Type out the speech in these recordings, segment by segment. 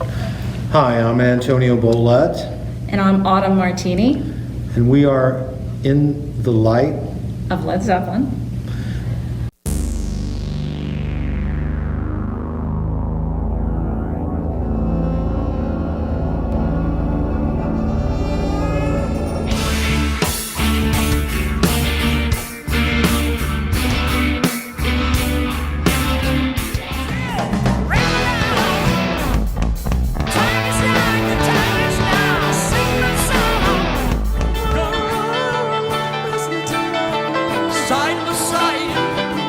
Hi, I'm Antonio Bolet, And I'm Autumn Martini and we are in the light of Led Zeppelin. Side by side,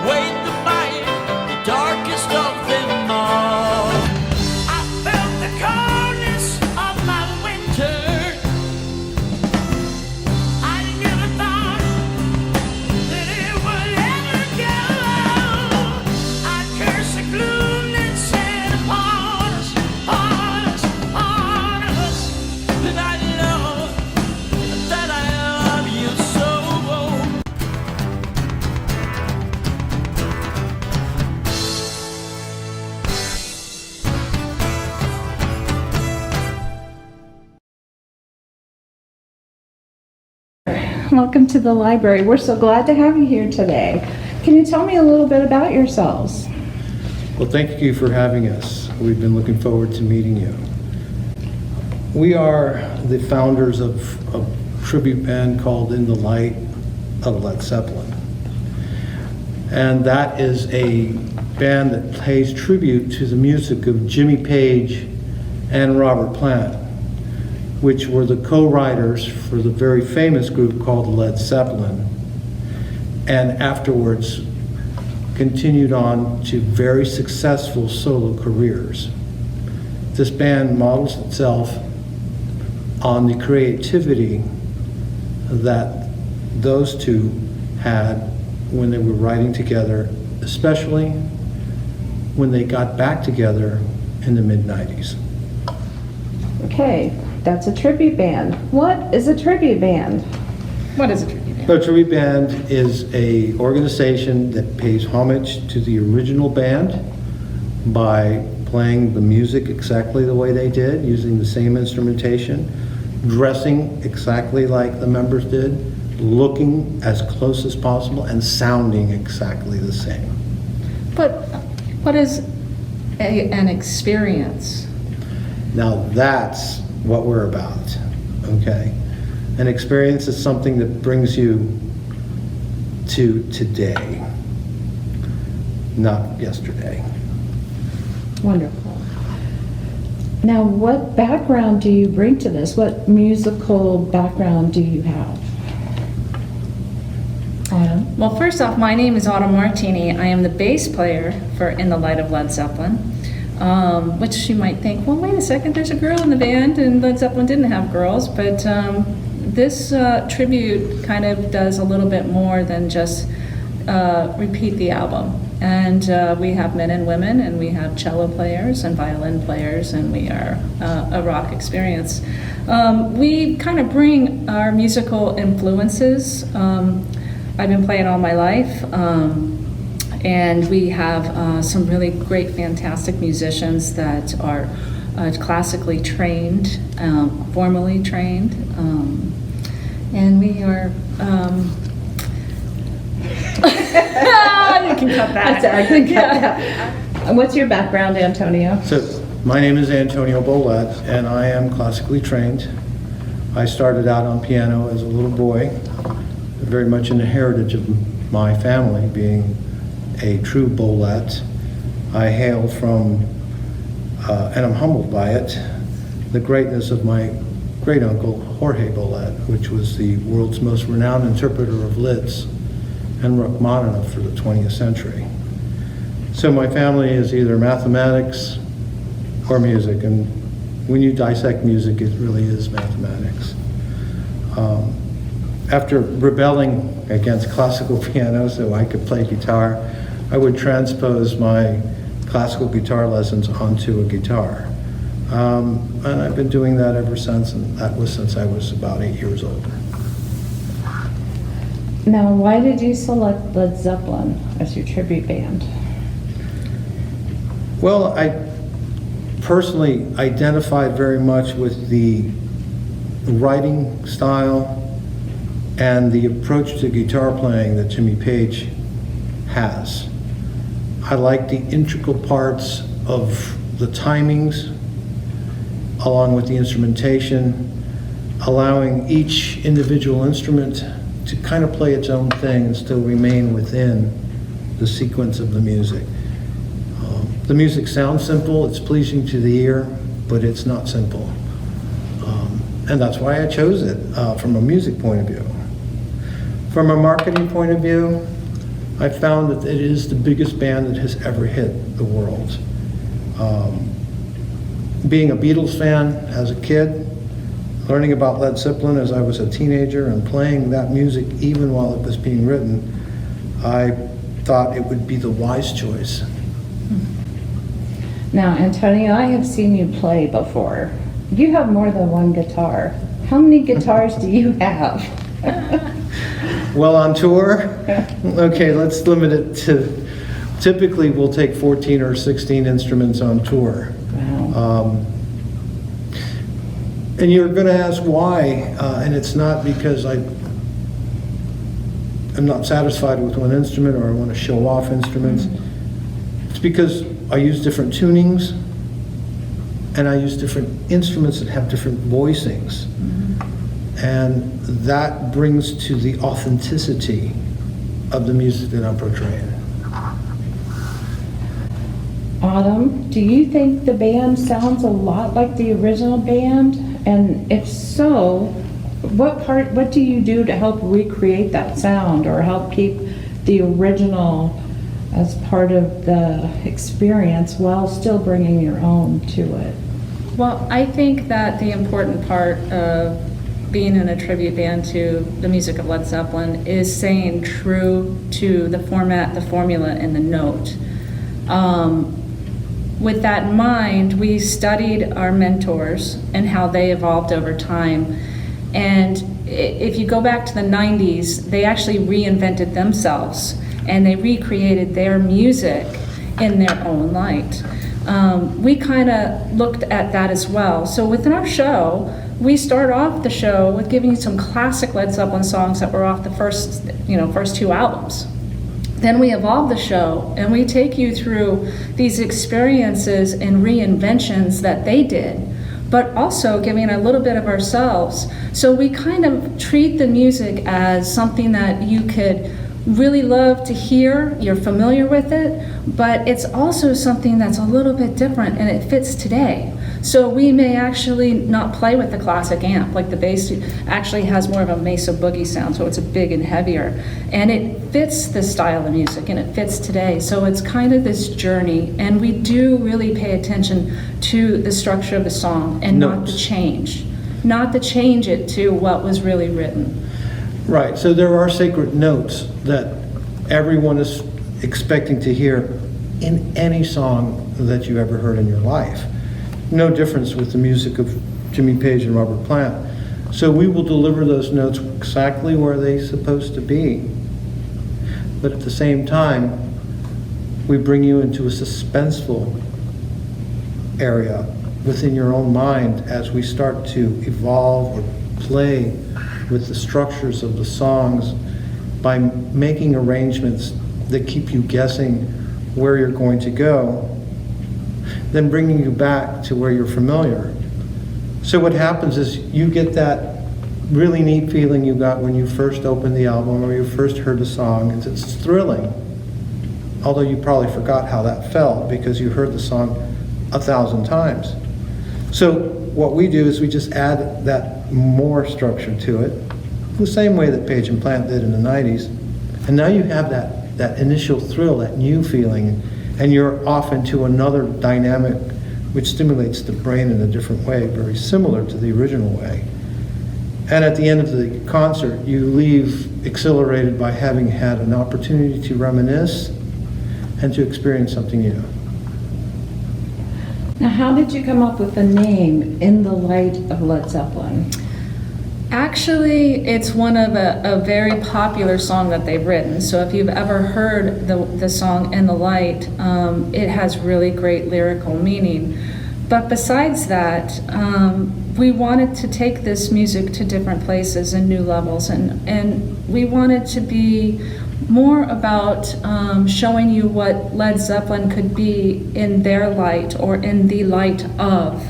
wait the fight, the darkest of them all. I felt the coldness of my winter. I never thought that it would ever go. I curse the gloom that set upon us, upon us, upon us. And I know that I love you so. Welcome to the library. We're so glad to have you here today. Can you tell me a little bit about yourselves? Well, thank you for having us. We've been looking forward to meeting you. We are the founders of a tribute band called In the Light of Led Zeppelin. And that is a band that pays tribute to the music of Jimmy Page and Robert Plant, which were the co-writers for the very famous group called Led Zeppelin, and afterwards continued on to very successful solo careers. This band models itself on the creativity that those two had when they were writing together, especially when they got back together in the mid-90s. Okay, that's a tribute band. What is a tribute band? What is a tribute band? The tribute band is an organization that pays homage to the original band by playing the music exactly the way they did, using the same instrumentation, dressing exactly like the members did, looking as close as possible, and sounding exactly the same. But what is an experience? Now that's what we're about, okay? An experience is something that brings you to today, not yesterday. Wonderful. Now, what background do you bring to this? What musical background do you have? Autumn? Well, first off, my name is Autumn Martini. I am the bass player for In the Light of Led Zeppelin, which you might think, well, wait a second, there's a girl in the band, and Led Zeppelin didn't have girls, but this tribute kind of does a little bit more than just repeat the album. And we have men and women, and we have cello players and violin players, and we are a rock experience. We kind of bring our musical influences. I've been playing all my life, and we have some really great, fantastic musicians that are classically trained, formally trained, and we are. You can cut that. I can cut that. And what's your background, Antonio? So, my name is Antonio Bolet, and I am classically trained. I started out on piano as a little boy, very much in the heritage of my family, being a true Bolet. I hail from, and I'm humbled by it, the greatness of my great uncle Jorge Bolet, which was the world's most renowned interpreter of lieds and Rachmaninoff for the 20th century. So my family is either mathematics or music, and when you dissect music, it really is mathematics. After rebelling against classical piano so I could play guitar, I would transpose my classical guitar lessons onto a guitar. And I've been doing that ever since, and that was since I was about 8 years old. Now, why did you select Led Zeppelin as your tribute band? Well, personally identified very much with the writing style and the approach to guitar playing that Jimmy Page has. I like the integral parts of the timings, along with the instrumentation, allowing each individual instrument to kind of play its own thing and still remain within the sequence of the music. The music sounds simple, it's pleasing to the ear, but it's not simple. And that's why I chose it from a music point of view. From a marketing point of view, I found that it is the biggest band that has ever hit the world. Being a Beatles fan as a kid, learning about Led Zeppelin as I was a teenager, and playing that music even while it was being written, I thought it would be the wise choice. Now, Antonio, I have seen you play before. You have more than one guitar. How many guitars do you have? Well, on tour, okay, let's limit it to, typically we'll take 14 or 16 instruments on tour. Wow. And you're going to ask why, and it's not because I'm not satisfied with one instrument or I want to show off instruments. It's because I use different tunings and I use different instruments that have different voicings. And that brings to the authenticity of the music that I'm portraying. Autumn, do you think the band sounds a lot like the original band? And if so, what do you do to help recreate that sound or help keep the original as part of the experience while still bringing your own to it? Well, I think that the important part of being in a tribute band to the music of Led Zeppelin is staying true to the format, the formula, and the note. With that in mind, we studied our mentors and how they evolved over time. And if you go back to the 90s, they actually reinvented themselves and they recreated their music in their own light. We kind of looked at that as well. So within our show, we start off the show with giving you some classic Led Zeppelin songs that were off the first two albums. Then we evolve the show and we take you through these experiences and reinventions that they did, but also giving a little bit of ourselves. So we kind of treat the music as something that you could really love to hear, you're familiar with it, but it's also something that's a little bit different and it fits today. So we may actually not play with the classic amp, like the bass actually has more of a Mesa Boogie sound, so it's a big and heavier. And it fits the style of music and it fits today. So it's kind of this journey, and we do really pay attention to the structure of the song and not to change it to what was really written. Right, so there are sacred notes that everyone is expecting to hear in any song that you ever heard in your life. No difference with the music of Jimmy Page and Robert Plant. So we will deliver those notes exactly where they're supposed to be. But at the same time, we bring you into a suspenseful area within your own mind as we start to evolve or play with the structures of the songs by making arrangements that keep you guessing where you're going to go, then bringing you back to where you're familiar. So what happens is you get that really neat feeling you got when you first opened the album or you first heard the song. It's thrilling, although you probably forgot how that felt because you heard the song 1,000 times. So what we do is we just add that more structure to it, the same way that Page and Plant did in the 90s. And now you have that initial thrill, that new feeling, and you're off into another dynamic which stimulates the brain in a different way, very similar to the original way. And at the end of the concert, you leave exhilarated by having had an opportunity to reminisce and to experience something new. Now, how did you come up with the name In the Light of Led Zeppelin? Actually, it's one of a very popular song that they've written. So if you've ever heard the song In the Light, it has really great lyrical meaning. But besides that, we wanted to take this music to different places and new levels, and we wanted to be more about showing you what Led Zeppelin could be in their light or in the light of,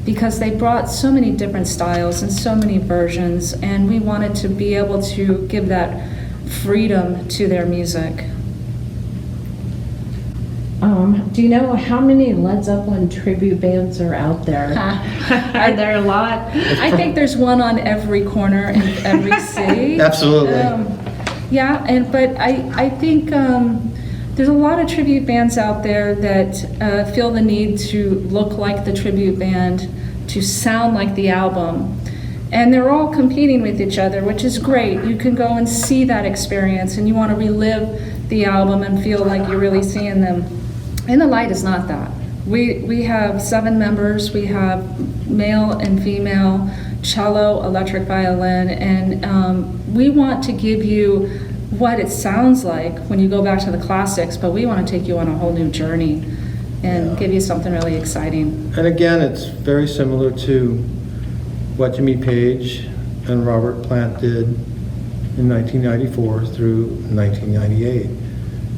because they brought so many different styles and so many versions, and we wanted to be able to give that freedom to their music. Do you know how many Led Zeppelin tribute bands are out there? Are there a lot? I think there's one on every corner in every city. Absolutely. Yeah, but I think there's a lot of tribute bands out there that feel the need to look like the tribute band, to sound like the album. And they're all competing with each other, which is great. You can go and see that experience, and you want to relive the album and feel like you're really seeing them. In the Light is not that. We have 7 members. We have male and female, cello, electric violin, and we want to give you what it sounds like when you go back to the classics, but we want to take you on a whole new journey and give you something really exciting. And again, it's very similar to what Jimmy Page and Robert Plant did in 1994 through 1998.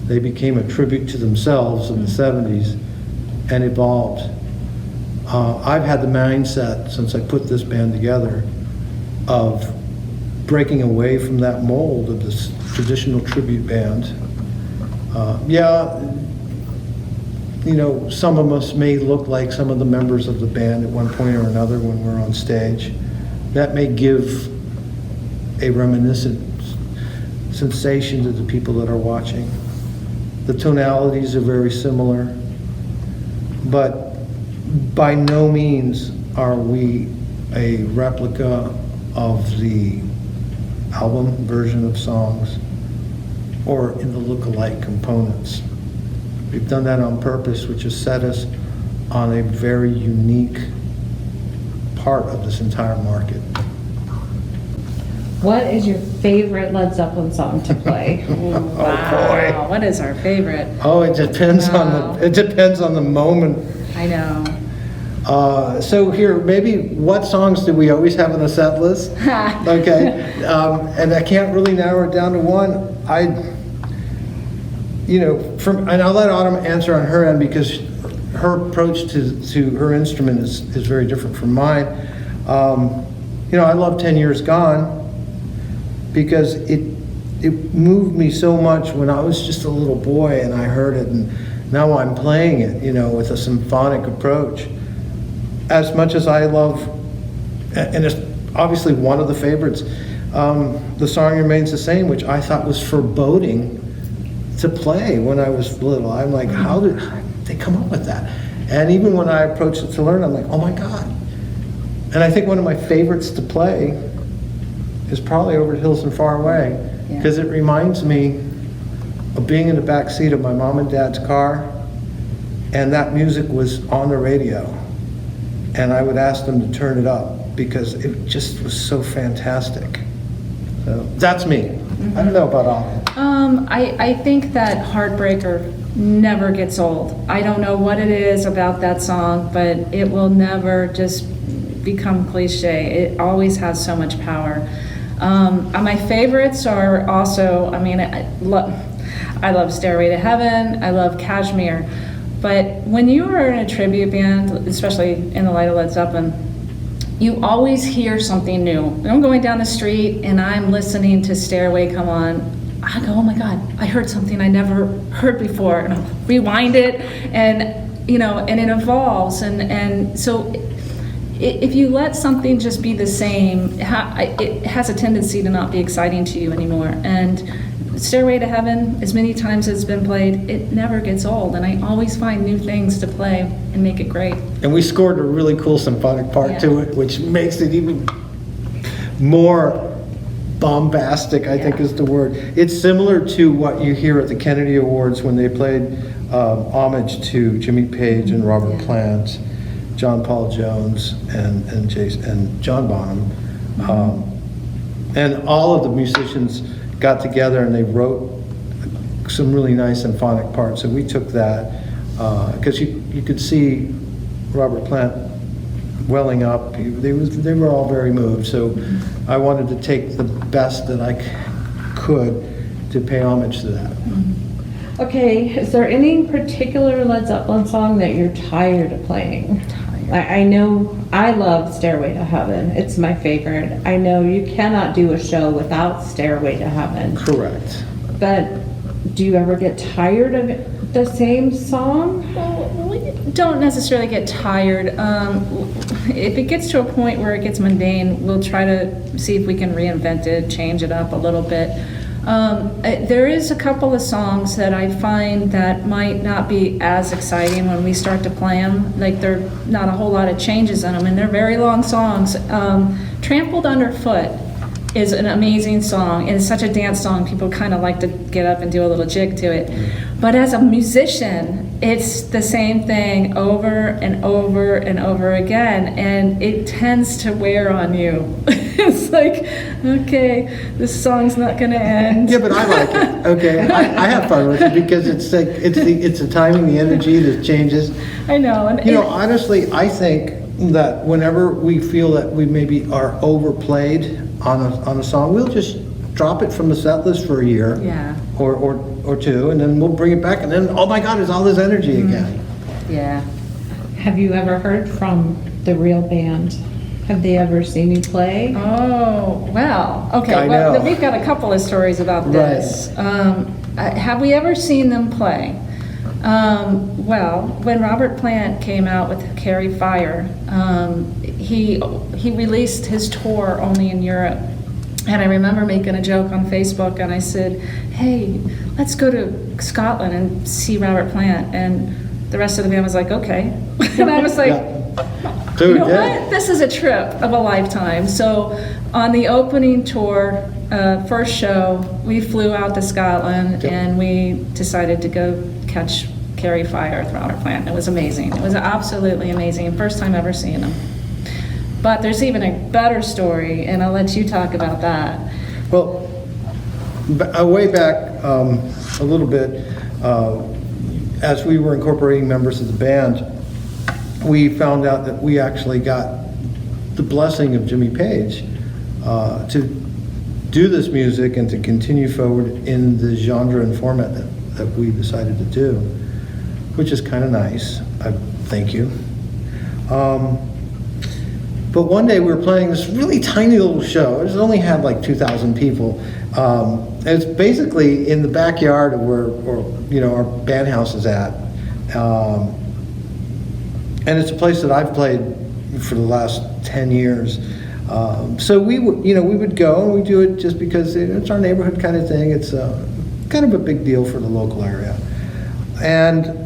They became a tribute to themselves in the 70s and evolved. I've had the mindset since I put this band together of breaking away from that mold of this traditional tribute band. Some of us may look like some of the members of the band at one point or another when we're on stage. That may give a reminiscent sensation to the people that are watching. The tonalities are very similar, but by no means are we a replica of the album version of songs or in the look-alike components. We've done that on purpose, which has set us on a very unique part of this entire market. What is your favorite Led Zeppelin song to play? Wow, what is our favorite? Oh, it depends on the moment. I know. So here, maybe what songs do we always have on the set list? Okay, and I can't really narrow it down to one. And I'll let Autumn answer on her end because her approach to her instrument is very different from mine. I love 10 Years Gone because it moved me so much when I was just a little boy and I heard it, and now I'm playing it, with a symphonic approach. As much as I love, and it's obviously one of the favorites, The Song Remains the Same, which I thought was foreboding to play when I was little. I'm like, how did they come up with that? And even when I approached it to learn, I'm like, oh my God. And I think one of my favorites to play is probably Over the Hills and Far Away, because it reminds me of being in the back seat of my mom and dad's car, and that music was on the radio. And I would ask them to turn it up because it just was so fantastic. So that's me. I don't know about all. I think that Heartbreaker never gets old. I don't know what it is about that song, but it will never just become cliche. It always has so much power. My favorites are also, I love Stairway to Heaven, I love Kashmir. But when you are in a tribute band, especially in the light of Led Zeppelin, you always hear something new. When I'm going down the street and I'm listening to Stairway come on, I go, oh my God, I heard something I never heard before. And I'll rewind it, and and it evolves. And so if you let something just be the same, it has a tendency to not be exciting to you anymore. And Stairway to Heaven, as many times as it's been played, it never gets old, and I always find new things to play and make it great. And we scored a really cool symphonic part to it, which makes it even more bombastic, I think is the word. It's similar to what you hear at the Kennedy Awards when they played homage to Jimmy Page and Robert Plant, John Paul Jones, and John Bonham. And all of the musicians got together and they wrote some really nice symphonic parts. So we took that because you could see Robert Plant welling up. They were all very moved, so I wanted to take the best that I could to pay homage to that. Okay, is there any particular Led Zeppelin song that you're tired of playing? I know I love Stairway to Heaven. It's my favorite. I know you cannot do a show without Stairway to Heaven. Correct. But do you ever get tired of the same song? Well, we don't necessarily get tired. If it gets to a point where it gets mundane, we'll try to see if we can reinvent it, change it up a little bit. There is a couple of songs that I find that might not be as exciting when we start to play them. Like, there are not a whole lot of changes in them, and they're very long songs. Trampled Underfoot is an amazing song, and it's such a dance song. People kind of like to get up and do a little jig to it. But as a musician, it's the same thing over and over and over again, and it tends to wear on you. It's like, okay, this song's not gonna end. Yeah, but I like it. Okay, I have fun with it because it's like it's the timing, the energy that changes. I know. And Honestly, I think that whenever we feel that we maybe are overplayed on a song, we'll just drop it from the set list for a year, Yeah. or two, and then we'll bring it back, and then, oh my God, it's all this energy again. Yeah. Have you ever heard from the real band? Have they ever seen you play? Oh, well, okay. I Well, know. we've got a couple of stories about this. Have we ever seen them play? Well, when Robert Plant came out with Carry Fire, he released his tour only in Europe. And I remember making a joke on Facebook, and I said, hey, let's go to Scotland and see Robert Plant. And the rest of the band was like, okay. And I was like, So you know yeah. what? This is a trip of a lifetime. So on the opening tour, first show, we flew out to Scotland, Yep. and we decided to go catch Carry Fire with Robert Plant. It was amazing. It was absolutely amazing. First time ever seeing him. But there's even a better story, and I'll let you talk about that. Well, way back a little bit, as we were incorporating members of the band, we found out that we actually got the blessing of Jimmy Page to do this music and to continue forward in the genre and format that we decided to do, which is kind of nice. Thank you. But one day we were playing this really tiny little show. It only had like 2,000 people. And it's basically in the backyard of where our band house is at. And it's a place that I've played for the last 10 years. So we would go, and we do it just because it's our neighborhood kind of thing. It's kind of a big deal for the local area. And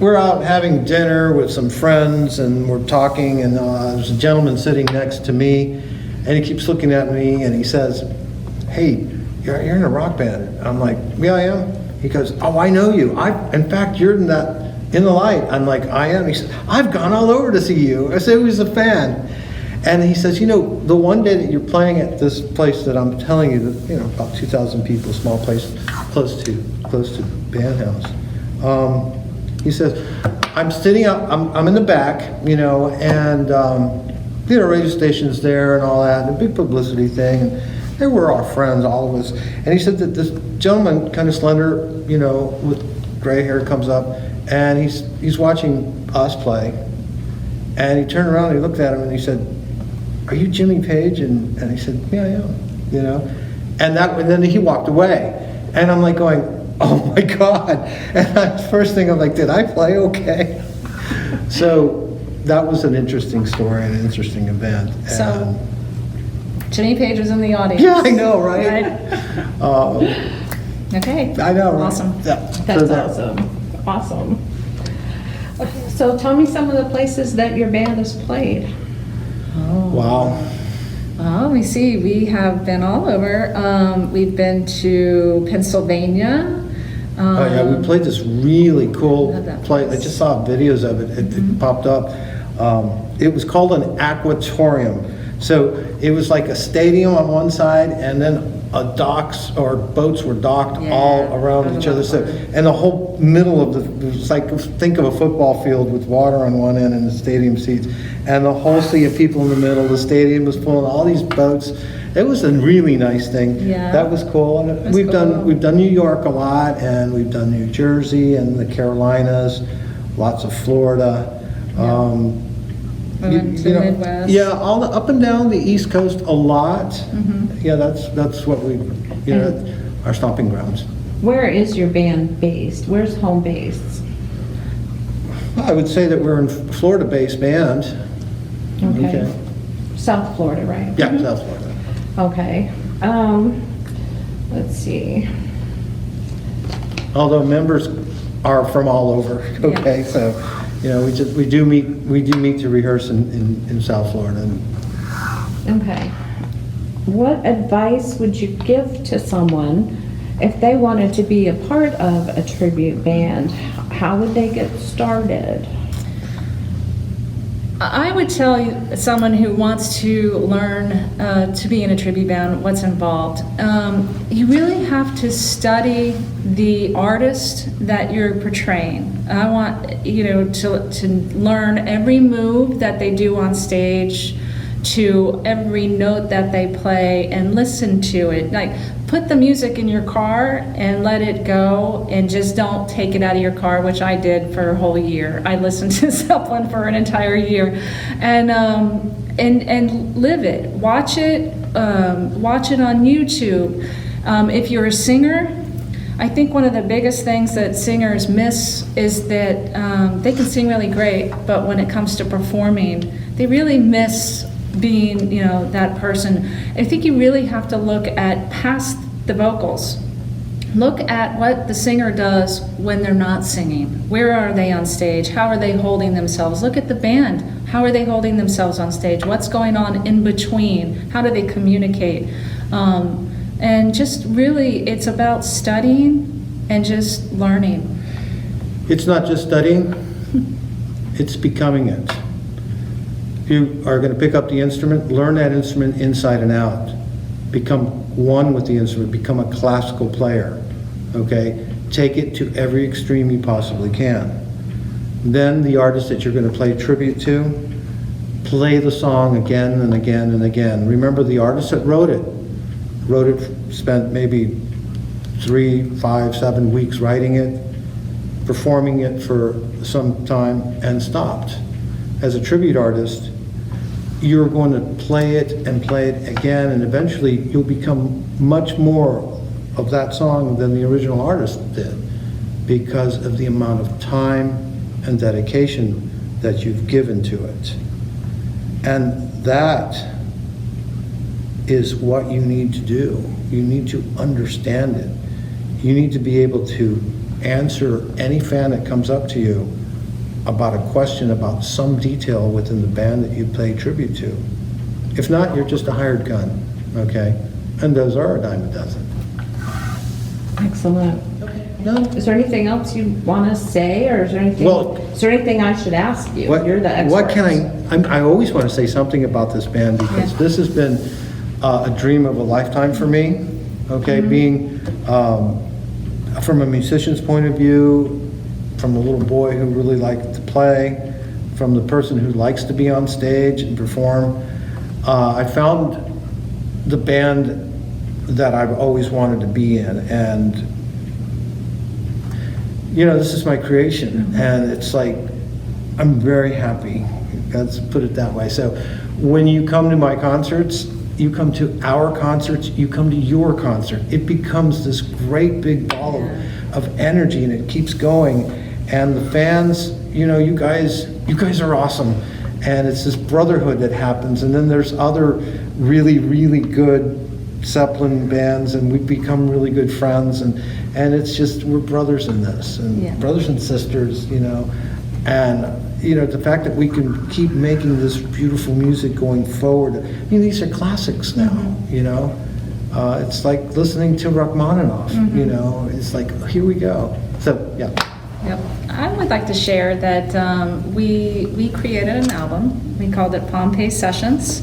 we're out having dinner with some friends, and we're talking, and there's a gentleman sitting next to me, and he keeps looking at me, and he says, hey, you're in a rock band. I'm like, yeah, I am. He goes, oh, I know you. In fact, you're in the light. I'm like, I am. He said, I've gone all over to see you. I said, he was a fan. And he says, the one day that you're playing at this place that I'm telling you, that about 2,000 people, small place, close to band house. He says, I'm sitting up, I'm in the back, and radio station's there and all that, and a big publicity thing. And they were our friends, all of us. And he said that this gentleman, kind of slender, with gray hair, comes up, and he's watching us play. And he turned around and he looked at him and he said, are you Jimmy Page? And he said, yeah, I am, And then he walked away. And I'm like going, oh my God. And first thing I'm like, did I play okay? So that was an interesting story and an interesting event. So Jimmy Page was in the audience. Yeah, I know, right? Okay. I know, right? Awesome. Yeah. That's awesome. Okay, so tell me some of the places that your band has played. Wow. Well, let me see. We have been all over. We've been to Pennsylvania. Oh yeah, we played this really cool Love that place. I place. just saw videos of it. It popped up. It was called an aquatorium. So it was like a stadium on one side, and then docks or boats were docked Yeah, all that around was each a other. lot So, of fun. and the whole middle of the, it was like, think of a football field with water on one end and the stadium seats, and the whole sea of people in the middle. The stadium was full of all these boats. It was a really nice thing. Yeah. That was cool. And That's we've cool. done New York a lot, and we've done New Jersey and the Carolinas, lots of Florida. We went to you know, Midwest. Yeah, all the, up and down the East Coast a lot. Mm-hmm. Yeah, that's what we, you know, our stomping grounds. Where is your band based? Where's home base? I would say that we're a Florida-based band. Okay. South Florida, right? Yeah, South Florida. Okay. Let's see. Although members are from all over, okay? Yeah. So, you know, we do meet to rehearse in South Florida. Okay. What advice would you give to someone if they wanted to be a part of a tribute band? How would they get started? I would tell you, someone who wants to learn to be in a tribute band, what's involved. You really have to study the artist that you're portraying. I want you know to learn every move that they do on stage, to every note that they play, and listen to it. Like, put the music in your car and let it go, and just don't take it out of your car, which I did for a whole year. I listened to Zeppelin for an entire year, and live it. Watch it on YouTube. If you're a singer, I think one of the biggest things that singers miss is that they can sing really great, but when it comes to performing, they really miss being, you know, that person. I think you really have to look at past the vocals. Look at what the singer does when they're not singing. Where are they on stage? How are they holding themselves? Look at the band. How are they holding themselves on stage? What's going on in between? How do they communicate? And just really, it's about studying and just learning. It's not just studying, it's becoming it. If you are going to pick up the instrument, learn that instrument inside and out. Become one with the instrument, become a classical player, okay? Take it to every extreme you possibly can. Then the artist that you're going to play tribute to, play the song again and again and again. Remember, the artist that wrote it, spent maybe 3, 5, 7 weeks writing it, performing it for some time, and stopped. As a tribute artist, you're going to play it again, and eventually you'll become much more of that song than the original artist did, because of the amount of time and dedication that you've given to it. And that is what you need to do. You need to understand it. You need to be able to answer any fan that comes up to you about a question about some detail within the band that you play tribute to. If not, you're just a hired gun, okay? And those are a dime a dozen. Excellent. No, Is there anything else you want to say, or is there anything, Well- is there anything I should ask you? You're the expert. what can I always want to say something about this band, because Yeah. this has been a dream of a lifetime for me, okay? Being, from a musician's point of view, from the little boy who really liked to play, from the person who likes to be on stage and perform, I found the band that I've always wanted to be in. And, you know, this is my creation, and it's like, I'm very happy. Let's put it that way. So when you come to my concerts, you come to our concerts, you come to your concert. It becomes this great big ball of energy, and it keeps going. And the fans, you know, you guys are awesome. And it's this brotherhood that happens. And then there's other really, really good Zeppelin bands, and we've become really good friends. And it's just, we're brothers in this, and brothers and sisters, you know. And, you know, the fact that we can keep making this beautiful music going forward. I mean, these are classics now, you know. It's like listening to Rachmaninoff, you know. It's like, here we go. So, yeah. Yep. I would like to share that we created an album. We called it Pompeii Sessions.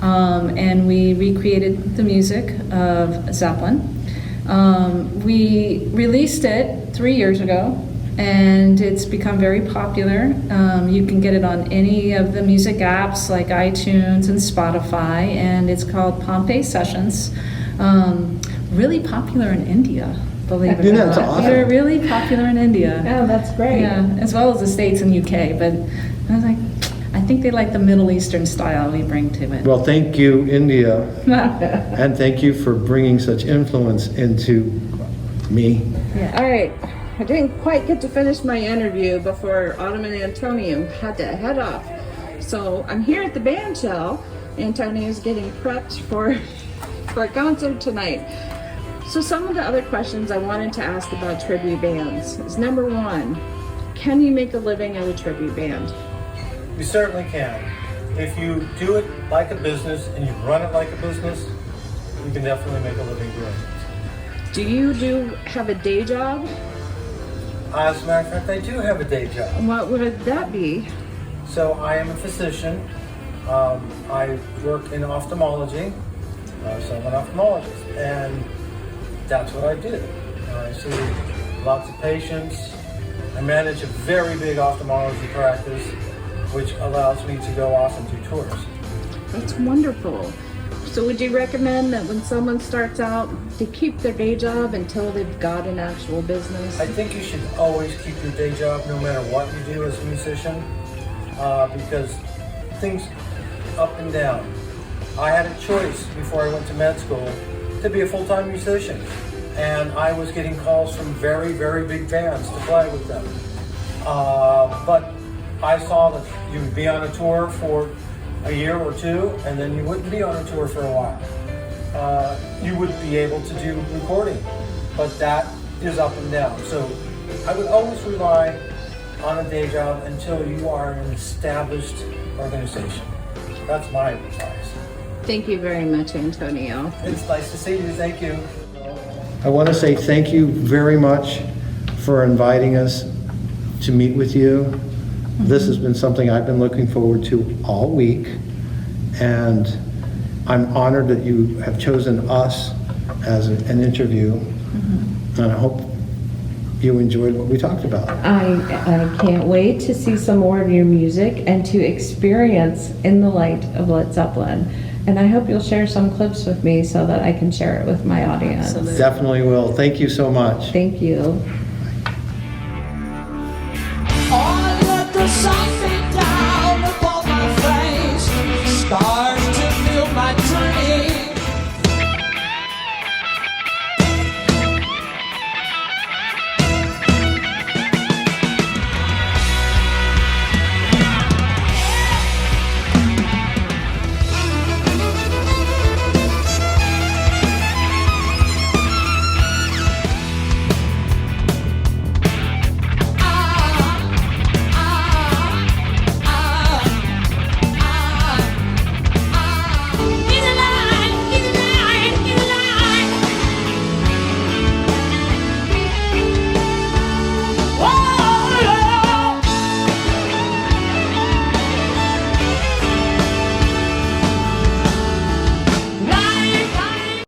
and we recreated the music of Zeppelin. We released it 3 years ago, and it's become very popular. You can get it on any of the music apps like iTunes and Spotify, and it's called Pompeii Sessions. Really popular in India, believe it or Yeah, that's not. awesome. They're really popular in India. Oh, that's great. Yeah, as well as the States and UK, but I was like, I think they like the Middle Eastern style we bring to it. Well, thank you, India, and thank you for bringing such influence into me. All right, I didn't quite get to finish my interview before Autumn and Antonio had to head off. So I'm here at the band shell. Antonio's getting prepped for a concert tonight. So some of the other questions I wanted to ask about tribute bands is number one, can you make a living at a tribute band? You certainly can. If you do it like a business and you run it like a business, you can definitely make a living doing it. Do you have a day job? As a matter of fact, I do have a day job. What would that be? So I am a physician. I work in ophthalmology, so I'm an ophthalmologist, and that's what I do. I see lots of patients. I manage a very big ophthalmology practice, which allows me to go off and do tours. That's wonderful. So would you recommend that when someone starts out, to keep their day job until they've got an actual business? I think you should always keep your day job no matter what you do as a musician, because things up and down. I had a choice before I went to med school to be a full-time musician, and I was getting calls from very, very big bands to play with them. But I saw that you would be on a tour for a year or two, and then you wouldn't be on a tour for a while. You would be able to do recording, but that is up and down. So I would always rely on a day job until you are an established organization. That's my advice. Thank you very much, Antonio. It's nice to see you. Thank you. I want to say thank you very much for inviting us to meet with you. This has been something I've been looking forward to all week, and I'm honored that you have chosen us as an interview, and I hope you enjoyed what we talked about. I can't wait to see some more of your music and to experience In the Light of Led Zeppelin. And I hope you'll share some clips with me so that I can share it with my audience. Absolutely. Definitely will. Thank you so much. Thank you.